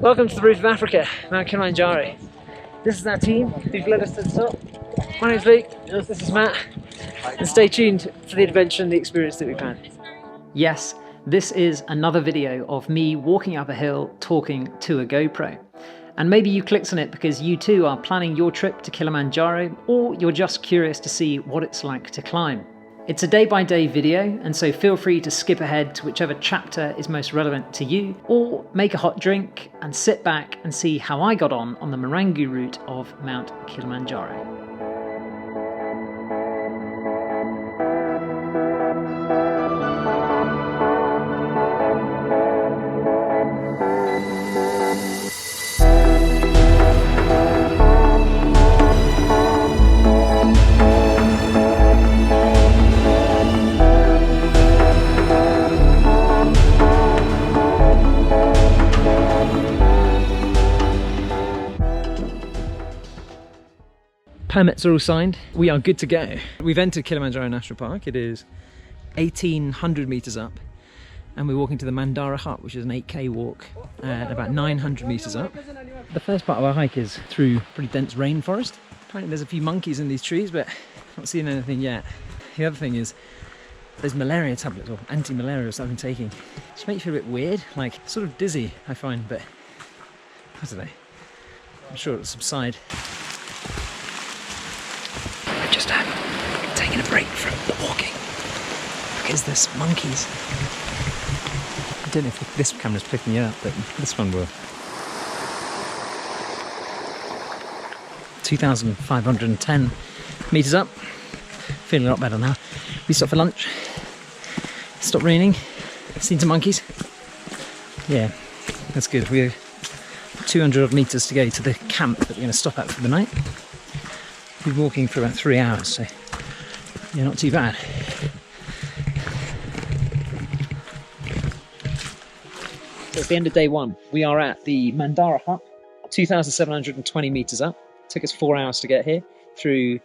Welcome to the roof of Africa, Mount Kilimanjaro. This is our team who've led us to the top. My name's Luke, this is Matt, and stay tuned for the adventure and the experience that we've had. Yes, this is another video of me walking up a hill talking to a GoPro. And maybe you clicked on it because you too are planning your trip to Kilimanjaro, or you're just curious to see what it's like to climb. It's a day-by-day video, and so feel free to skip ahead to whichever chapter is most relevant to you, or make a hot drink and sit back and see how I got on the Marangu route of Mount Kilimanjaro. Permits are all signed. We are good to go. We've entered Kilimanjaro National Park. It is 1,800 meters up, and we're walking to the Mandara hut, which is an 8k walk, about 900 meters up. The first part of our hike is through pretty dense rainforest. Apparently there's a few monkeys in these trees, but not seen anything yet. The other thing is there's malaria tablets, or anti-malaria I've been taking. Just make you feel a bit weird, like sort of dizzy, I find, but I don't know. I'm sure it'll subside. Just taking a break from the walking because there's monkeys. I don't know if this camera's picking it up, but this one will. 2,510 meters up. Feeling a lot better now. We stopped for lunch. It stopped raining. Seen some monkeys. Yeah, that's good. We're 200 odd meters to go to the camp that we're going to stop at for the night. We've been walking for about 3 hours, so yeah, not too bad. So it's the end of day one. We are at the Mandara hut, 2,720 meters up. Took us 4 hours to get here through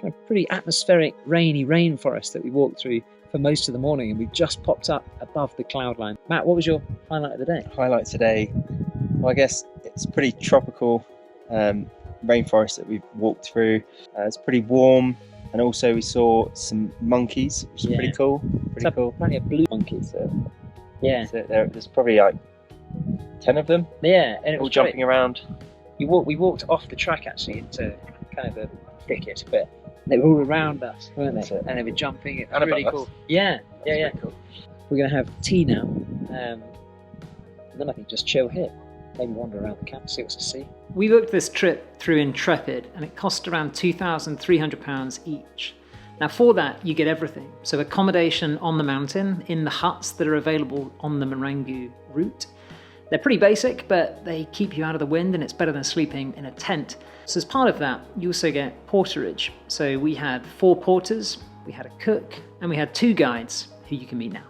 a pretty atmospheric, rainy rainforest that we walked through for most of the morning, and we've just popped up above the cloud line. Matt, what was your highlight of the day? Highlight today, well, I guess it's pretty tropical. Rainforest that we've walked through. It's pretty warm, and also we saw some monkeys, which is pretty cool. Pretty cool. Plenty of blue monkeys. Yeah. So there's probably like 10 of them. Yeah, and it all was jumping around. We walked off the track actually into kind of a thicket, but they were all around us, weren't they? And they were jumping. It was really cool. Yeah. Cool. We're gonna have tea now, and then I think just chill here. Maybe wander around the camp, see what's to see. We booked this trip through Intrepid, and it cost around £2,300 each. Now for that, you get everything. So accommodation on the mountain, in the huts that are available on the Marangu route. They're pretty basic, but they keep you out of the wind, and it's better than sleeping in a tent. So as part of that, you also get porterage. So we had 4 porters, we had a cook, and we had 2 guides who you can meet now.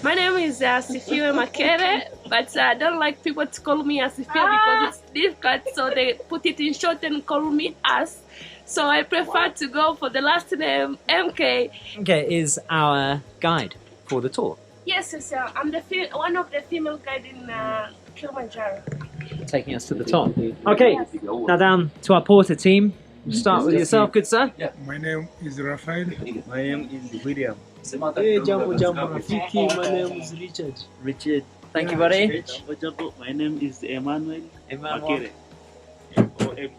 My name is Sifiwe Makere, but I don't like people to call me Sifiwe because it's difficult, so they put it in short and call me As. So I prefer to go for the last name, MK. MK is our guide for the tour. Yes, I'm one of the female guide in Kilimanjaro. Taking us to the top. Okay, now down to our porter team. We'll start with yourself, good sir. Yeah. My name is Rafael. My name is William. Hey, Jambo Rafiki. My name is Richard. Richard. Thank you, buddy. Jambo. My name is Emmanuel. Emmanuel.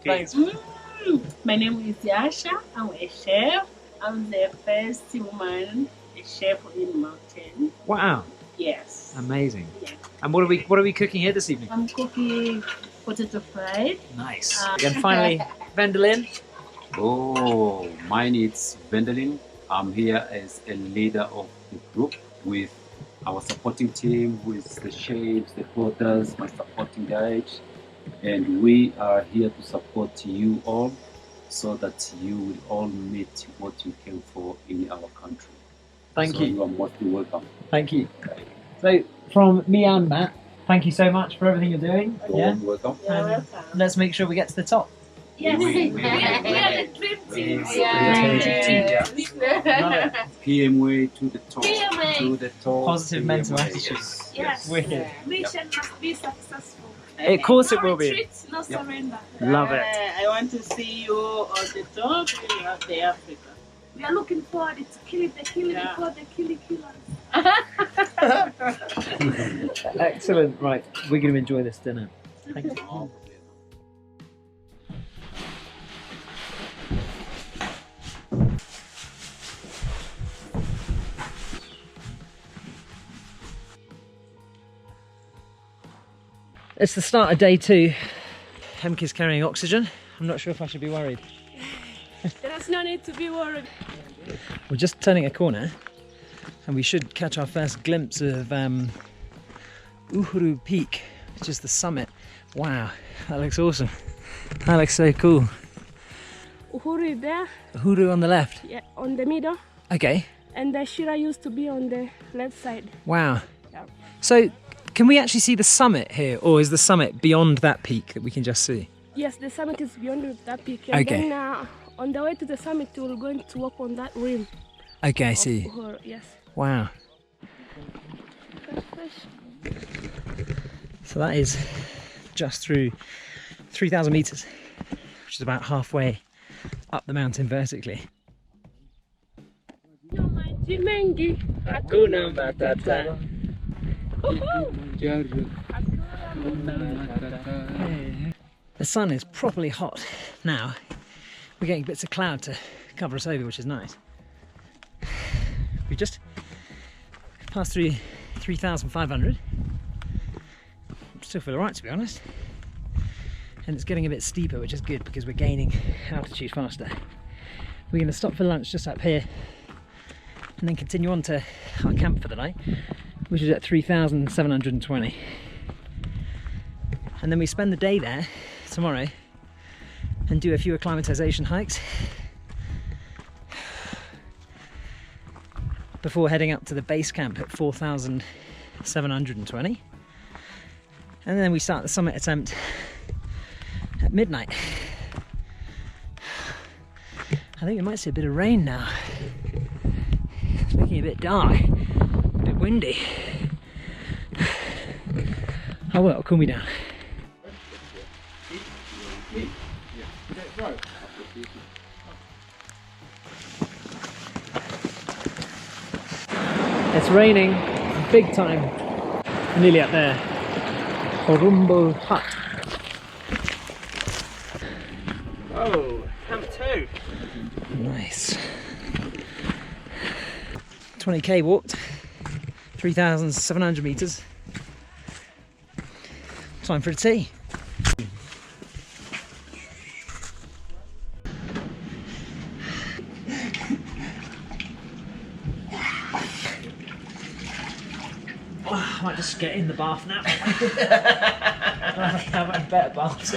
Thanks. My name is Yasha. I'm a chef. I'm the first woman chef in mountain. Wow. Yes. Amazing. Yeah. And what are we cooking here this evening? I'm cooking potato fried. Nice. And finally, Vendelin. Oh, mine is Vendelin. I'm here as a leader of the group with our supporting team, who is the chefs, the porters, my supporting guides, and we are here to support you all so that you will all meet what you came for in our country. Thank you. You are mostly welcome. Thank you. So, from me and Matt, thank you so much for everything you're doing. You're welcome. You're welcome. Let's make sure we get to the top. Yes, we are the dream team. PMA to the top. PMA. To the top. Positive mental attitude. Yes. Wicked. Mission must be successful. Of course it No will be. retreat, no surrender. Love it. I want to see you on the top. You have the Africa. We are looking forward to killing the killing before the killing killers. Excellent. Right, we're going to enjoy this dinner. Thank you. It's the start of day 2. Hemke's carrying oxygen. I'm not sure if I should be worried. There is no need to be worried. We're just turning a corner and we should catch our first glimpse of Uhuru Peak, which is the summit. Wow, that looks awesome. That looks so cool. Uhuru is there, Uhuru on the left. yeah, on the middle, Okay, and the Shira used to be on the left side. wow. Yeah. So can we actually see the summit here, or is the summit beyond that peak that we can just see? Yes, the summit is beyond that peak. And Okay. then on the way to the summit, we're going to walk on that rim. Okay, I see. Uhuru, yes. Wow. So that is just through 3,000 meters, which is about halfway up the mountain vertically. Hakuna Matata. The sun is properly hot now. We're getting bits of cloud to cover us over, which is nice. We just passed through 3,500. Still feel alright, to be honest. And it's getting a bit steeper, which is good because we're gaining altitude faster. We're going to stop for lunch just up here and then continue on to our camp for the night, which is at 3,720. And then we spend the day there tomorrow and do a few acclimatization hikes before heading up to the base camp at 4,720. And then we start the summit attempt at midnight. I think we might see a bit of rain now. It's looking a bit dark, a bit windy. Oh well, it'll cool me down. It's raining big time. Nearly up there. Horombo hut. Oh, camp 2. Nice. 20k walked, 3,700 meters. Time for a tea. Oh, I might just get in the bath now. I've had better baths.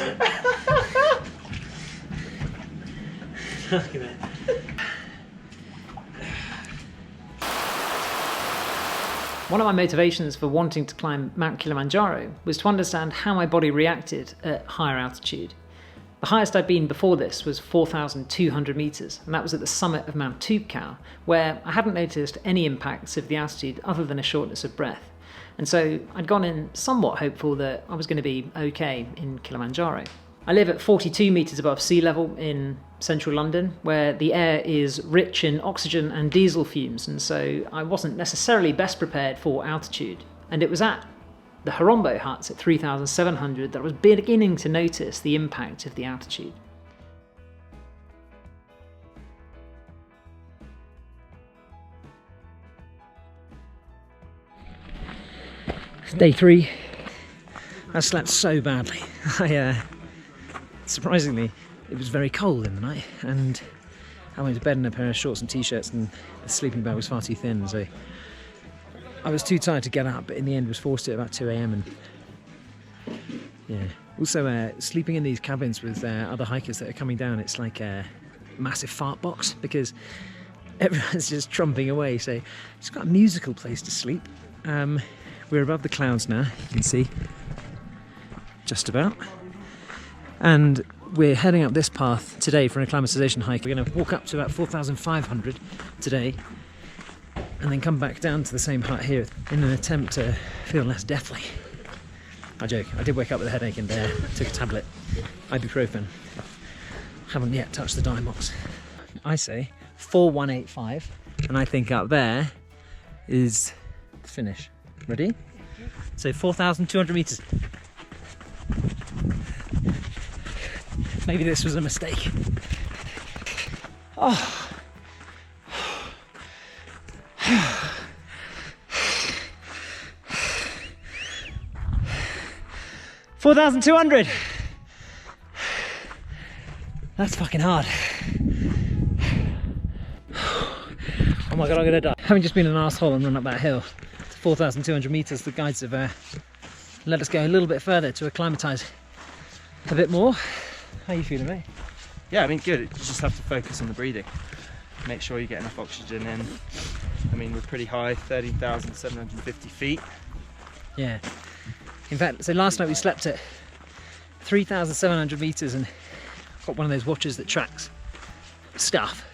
Look at it. One of my motivations for wanting to climb Mount Kilimanjaro was to understand how my body reacted at higher altitude. The highest I'd been before this was 4,200 metres, and that was at the summit of Mount Toubkal, where I hadn't noticed any impacts of the altitude other than a shortness of breath. And so I'd gone in somewhat hopeful that I was going to be okay in Kilimanjaro. I live at 42 metres above sea level in central London, where the air is rich in oxygen and diesel fumes, and so I wasn't necessarily best prepared for altitude. And it was at the Horombo huts at 3,700 that I was beginning to notice the impact of the altitude. It's day 3. I slept so badly. Surprisingly, it was very cold in the night, and I went to bed in a pair of shorts and t-shirts, and the sleeping bag was far too thin, so I was too tired to get up, but in the end was forced to at about 2 a.m. and yeah. Also, sleeping in these cabins with other hikers that are coming down, it's like a massive fart box because everyone's just trumping away, so it's quite a musical place to sleep. We're above the clouds now, you can see, just about. And We're heading up this path today for an acclimatization hike. We're going to walk up to about 4,500 today and then come back down to the same height here in an attempt to feel less deathly. I joke, I did wake up with a headache and took a tablet, ibuprofen. Haven't yet touched the Diamox. I say 4185, and I think up there is the finish. Ready? So 4,200 meters. Maybe this was a mistake. Oh. 4,200. That's fucking hard. Oh my god, I'm gonna die. Having just been an asshole and run up that hill to 4,200 meters, the guides have let us go a little bit further to acclimatise a bit more. How are you feeling, mate? Yeah, I mean, good. You just have to focus on the breathing. Make sure you get enough oxygen in. I mean, we're pretty high, 13,750 feet. Yeah. In fact, so last night we slept at 3,700 meters and got one of those watches that tracks stuff.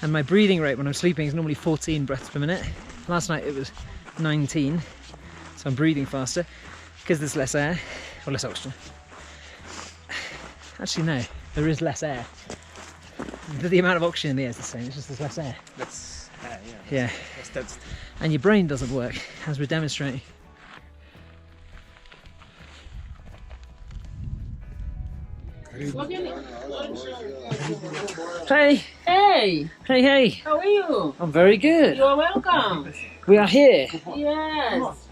And my breathing rate when I'm sleeping is normally 14 breaths per minute. Last night it was 19, so I'm breathing faster because there's less air, or less oxygen. Actually no, there is less air. The amount of oxygen in the air is the same, it's just there's less air. Less air, yeah. Yeah. Less density. And your brain doesn't work, as we're demonstrating. Hey! Hey, Hey, hey! how are you? I'm very good. You are welcome. We are here. Yes.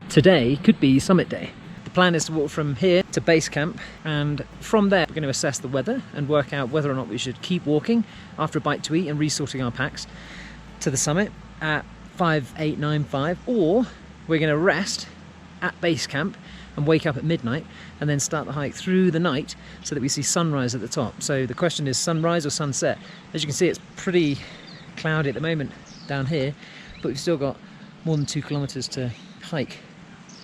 Today could be summit day. The plan is to walk from here to base camp, and from there we're going to assess the weather and work out whether or not we should keep walking after a bite to eat and resorting our packs to the summit at 5895, or we're going to rest at base camp and wake up at midnight and then start the hike through the night so that we see sunrise at the top. So the question is sunrise or sunset. As you can see, it's pretty cloudy at the moment down here, but we've still got more than 2 kilometers to hike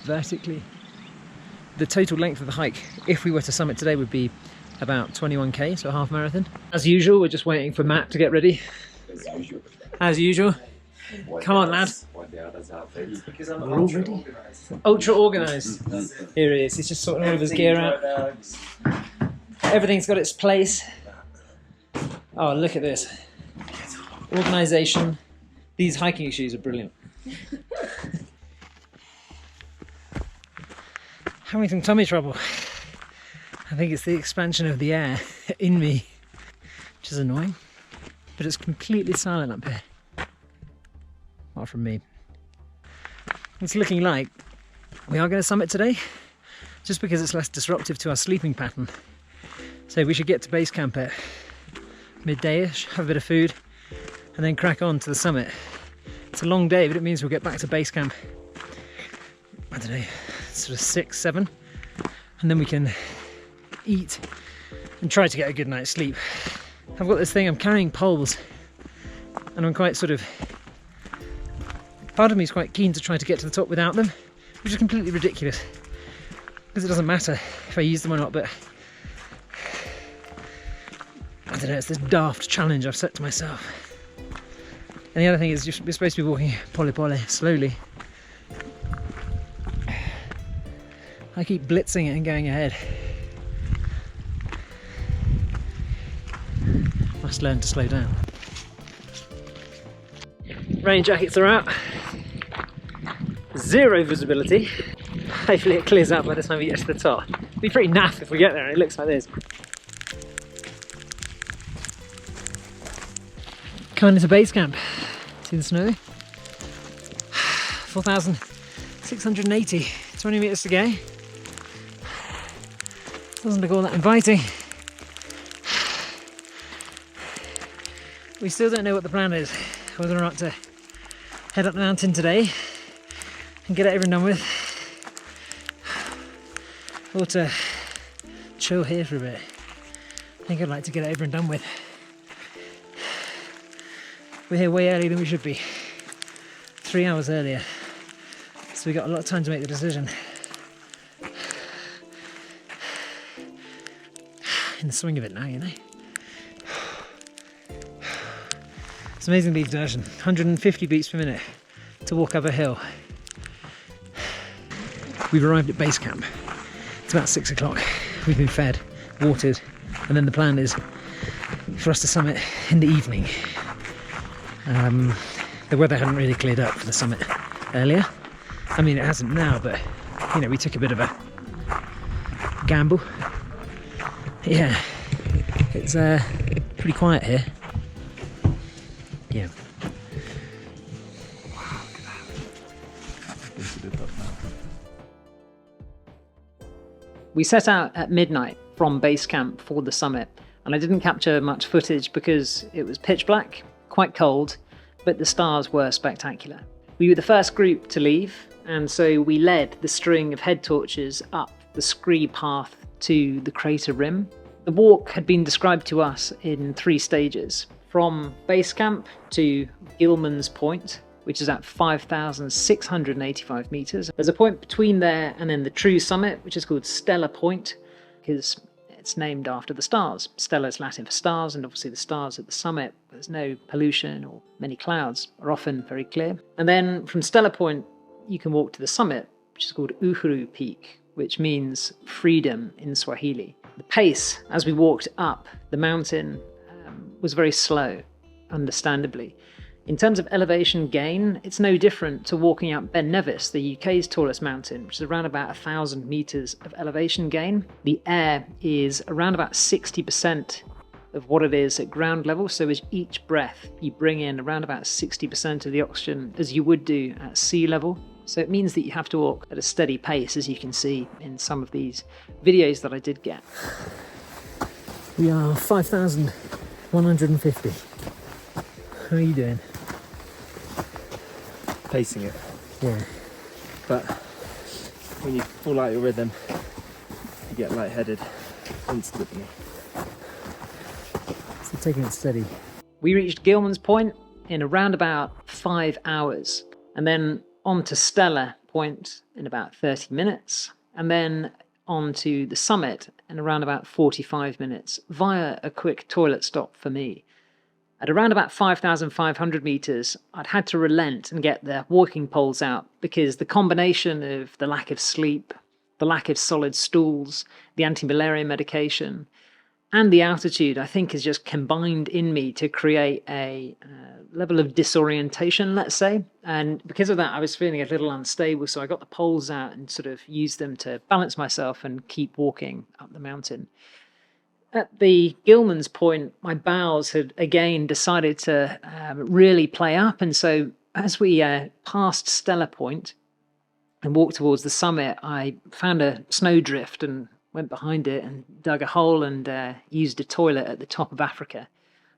vertically. The total length of the hike, if we were to summit today, would be about 21k, so a half marathon. As usual, we're just waiting for Matt to get ready. As usual. Come on, lad. We're all ready. Ultra organised. Here he is. He's just sorting all of his gear out. Everything's got its place. Oh, look at this. Organisation. These hiking shoes are brilliant. Having some tummy trouble. I think it's the expansion of the air in me, which is annoying. But it's completely silent up here. Apart from me. It's looking like we are going to summit today, just because it's less disruptive to our sleeping pattern. So we should get to base camp at midday-ish, have a bit of food, and then crack on to the summit. It's a long day, but it means we'll get back to base camp, I don't know, sort of 6, 7, and then we can eat and try to get a good night's sleep. I've got this thing, I'm carrying poles, and I'm quite sort of, part of me is quite keen to try to get to the top without them, which is completely ridiculous, because it doesn't matter if I use them or not, but I don't know, it's this daft challenge I've set to myself. And the other thing is we're supposed to be walking pole pole, slowly. I keep blitzing it and going ahead. Must learn to slow down. Rain jackets are out. Zero visibility. Hopefully it clears up by the time we get to the top. It'll be pretty naff if we get there and it looks like this. Coming into base camp. See the snow? 4,680. 20 metres to go. Doesn't look all that inviting. We still don't know what the plan is, whether or not to head up the mountain today and get it over and done with, or to chill here for a bit. I think I'd like to get it over and done with. We're here way earlier than we should be. 3 hours earlier, so we got a lot of time to make the decision. In the swing of it now, you know. It's amazing the exertion. 150 beats per minute to walk up a hill. We've arrived at base camp. It's about 6 o'clock. We've been fed, watered, and then the plan is for us to summit in the evening. The weather hadn't really cleared up for the summit earlier. I mean, it hasn't now, but you know, we took a bit of a gamble. Yeah, it's pretty quiet here. Yeah. We set out at midnight from base camp for the summit, and I didn't capture much footage because it was pitch black, quite cold, but the stars were spectacular. We were the first group to leave, and so we led the string of head torches up the scree path to the crater rim. The walk had been described to us in 3 stages, from base camp to Gilman's Point, which is at 5,685 meters. There's a point between there and then the true summit, which is called Stellar Point, because it's named after the stars. Stellar is Latin for stars, and obviously the stars at the summit, there's no pollution or many clouds, are often very clear. And then from Stellar Point, you can walk to the summit, which is called Uhuru Peak, which means freedom in Swahili. The pace as we walked up the mountain was very slow, understandably. In terms of elevation gain, it's no different to walking up Ben Nevis, the UK's tallest mountain, which is around about 1,000 meters of elevation gain. The air is around about 60% of what it is at ground level, so as each breath you bring in around about 60% of the oxygen as you would do at sea level. So it means that you have to walk at a steady pace, as you can see in some of these videos that I did get. We are 5,150. How are you doing? Pacing it. Yeah. But when you fall out your rhythm, you get lightheaded instantly. So taking it steady. We reached Gilman's Point in around about 5 hours, and then on to Stellar Point in about 30 minutes, and then on to the summit in around about 45 minutes via a quick toilet stop for me. At around about 5,500 meters, I'd had to relent and get the walking poles out because the combination of the lack of sleep, the lack of solid stools, the anti-malaria medication, and the altitude, I think, has just combined in me to create a level of disorientation, let's say. And because of that, I was feeling a little unstable, so I got the poles out and sort of used them to balance myself and keep walking up the mountain. At the Gilman's Point, my bowels had again decided to really play up, and so as we passed Stellar Point and walked towards the summit, I found a snowdrift and went behind it and dug a hole and used a toilet at the top of Africa,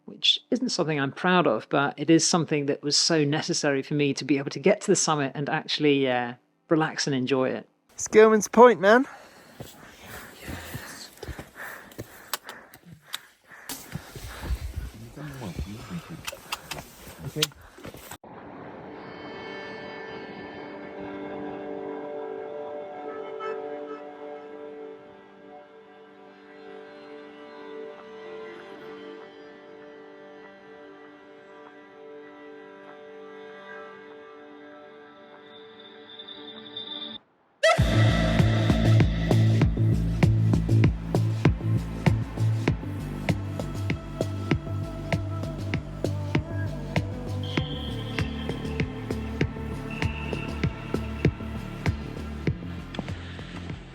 which isn't something I'm proud of, but it is something that was so necessary for me to be able to get to the summit and actually relax and enjoy it. It's Gilman's Point, man. Okay.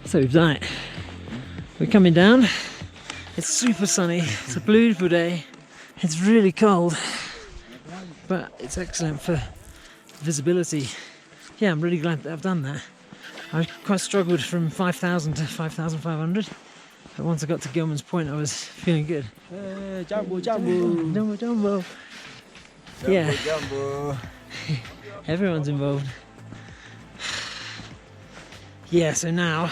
So we've done it. We're coming down. It's super sunny. It's a beautiful day. It's really cold, but it's excellent for visibility. Yeah, I'm really glad that I've done that. I quite struggled from 5,000 to 5,500, but once I got to Gilman's Point, I was feeling good. Jumbo, jumbo. Jumbo, jumbo. Yeah, Jumbo. everyone's involved. Yeah, so now,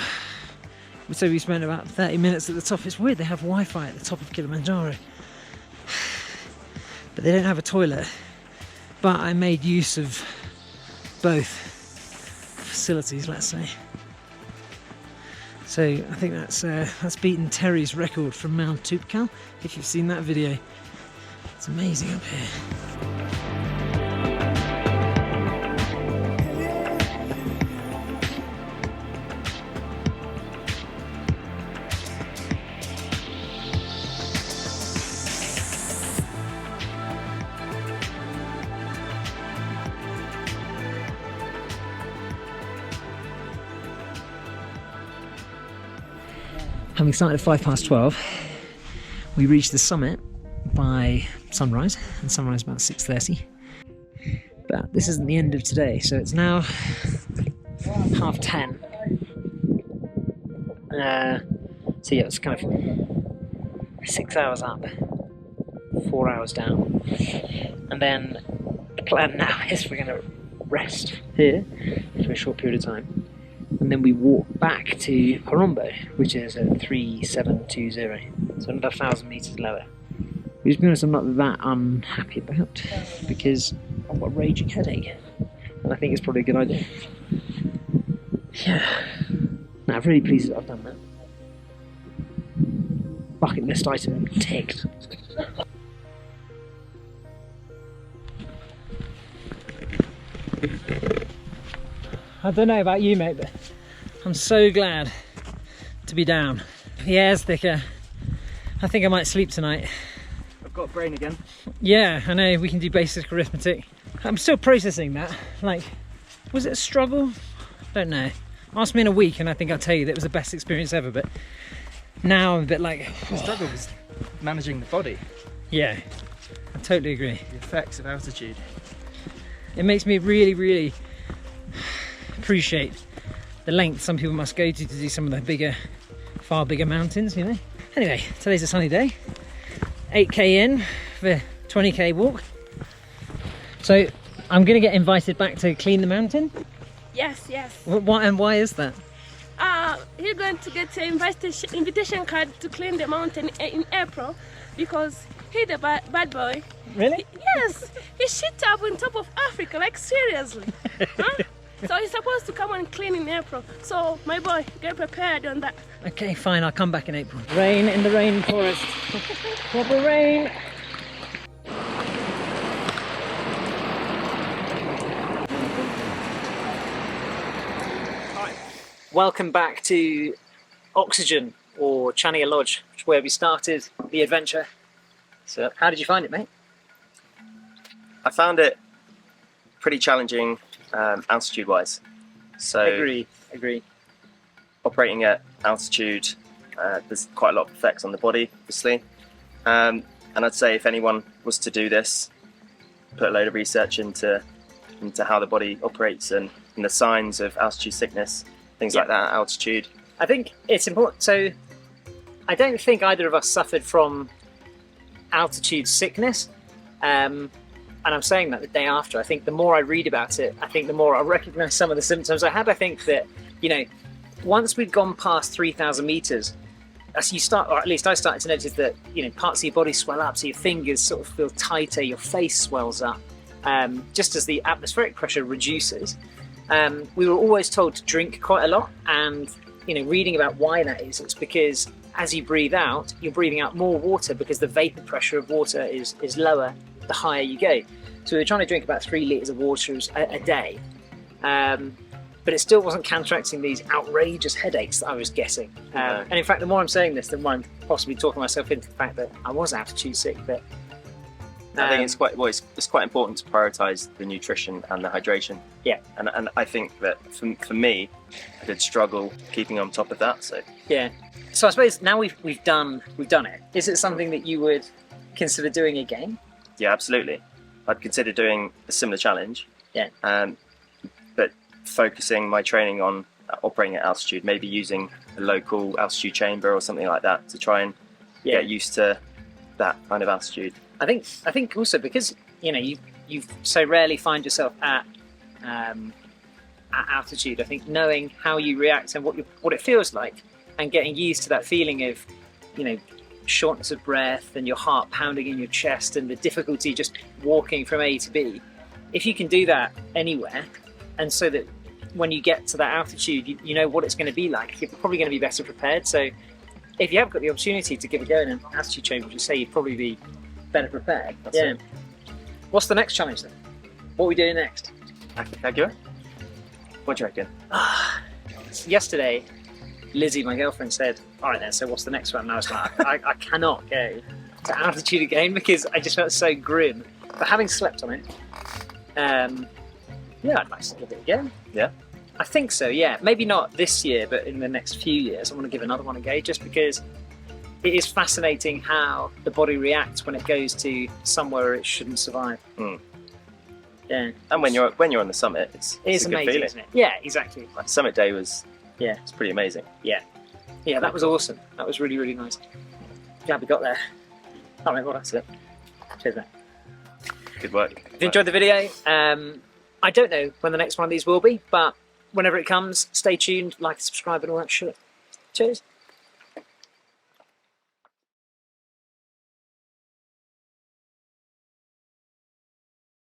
so we spent about 30 minutes at the top. It's weird, they have Wi-Fi at the top of Kilimanjaro, but they don't have a toilet. But I made use of both facilities, let's say. So I think that's beaten Terry's record from Mount Toubkal, if you've seen that video. It's amazing up here. Having started at 12:05, we reached the summit by sunrise, and sunrise about 6:30. But this isn't the end of today, so it's now 10:30. So yeah, it's kind of 6 hours up, 4 hours down. And then the plan now is we're going to rest here for a short period of time. And then we walk back to Horombo, which is at 3720, so another 1,000 metres lower. Which, to be honest, I'm not that unhappy about, because I've got a raging headache, and I think it's probably a good idea. Yeah, no, I'm really pleased that I've done that. Bucket list item ticked. I don't know about you, mate, but I'm so glad to be down. The air's thicker. I think I might sleep tonight. I've got a brain again. Yeah, I know, we can do basic arithmetic. I'm still processing that. Like, was it a struggle? Don't know. Ask me in a week and I think I'll tell you that it was the best experience ever, but now I'm a bit like... The struggle was managing the body. Yeah, I totally agree. The effects of altitude. It makes me really, really appreciate the length some people must go to do some of the bigger, far bigger mountains, you know. Anyway, today's a sunny day. 8k in for a 20k walk. So I'm going to get invited back to clean the mountain. Yes, yes. Why is that? You're going to get an invitation card to clean the mountain in April, because he's the bad boy. Really? Yes, he shit up on top of Africa, like seriously. Huh? So he's supposed to come and clean in April. So my boy, get prepared on that. Okay, fine, I'll come back in April. Rain in the rainforest. Proper rain. Welcome back to Oxygen, or Chania Lodge, which is where we started the adventure. So, how did you find it, mate? I found it pretty challenging altitude-wise. So Agree. operating at altitude, there's quite a lot of effects on the body, obviously. And I'd say if anyone was to do this, put a load of research into how the body operates and the signs of altitude sickness, things like that at altitude. I think it's important. So I don't think either of us suffered from altitude sickness. And I'm saying that the day after. I think the more I read about it, I think the more I recognise some of the symptoms I had. I think that, you know, once we'd gone past 3,000 metres, as you start, or at least I started to notice that, you know, parts of your body swell up, so your fingers sort of feel tighter, your face swells up, just as the atmospheric pressure reduces. We were always told to drink quite a lot, and, you know, reading about why that is, it's because as you breathe out, you're breathing out more water because the vapor pressure of water is lower the higher you go. So we were trying to drink about 3 litres of water a day, but it still wasn't counteracting these outrageous headaches that I was getting. And in fact, the more I'm saying this, the more I'm possibly talking myself into the fact that I was altitude sick. But I think it's quite important to prioritise the nutrition and the hydration. Yeah. And I think that for me, I did struggle keeping on top of that. So yeah. So I suppose now we've done it. Is it something that you would consider doing again? yeah, absolutely. I'd consider doing a similar challenge. Yeah. But focusing my training on operating at altitude, maybe using a local altitude chamber or something like that to try and get used to that kind of altitude. I think also because you so rarely find yourself at altitude. I think knowing how you react and what it feels like, and getting used to that feeling of shortness of breath and your heart pounding in your chest and the difficulty just walking from A to B. If you can do that anywhere, and so that when you get to that altitude, you know what it's going to be like. You're probably going to be better prepared. So if you have got the opportunity to give a go in an altitude change, would you say you'd probably be better prepared? That's it. What's the next challenge then? What are we doing next? Accurate? What do you reckon? Yesterday, Lizzie, my girlfriend, said, "All right then, so what's the next one?" And I was like, I cannot go to altitude again because I just felt so grim. But having slept on it, yeah, I'd like to give it again. Yeah? I think so, yeah. Maybe not this year, but in the next few years, I want to give another one a go, just because it is fascinating how the body reacts when it goes to somewhere it shouldn't survive. Mm. Yeah. And when you're on the summit, it's It is a good amazing, feeling. isn't it? Yeah, exactly. Like, summit day was Yeah. it's pretty amazing. Yeah, that was awesome. That was really, really nice. Glad we got there. Oh, mate, well, that's it. Cheers, mate. Good work. If you enjoyed the video, I don't know when the next one of these will be, but whenever it comes, stay tuned, like, subscribe, and all that shit. Cheers.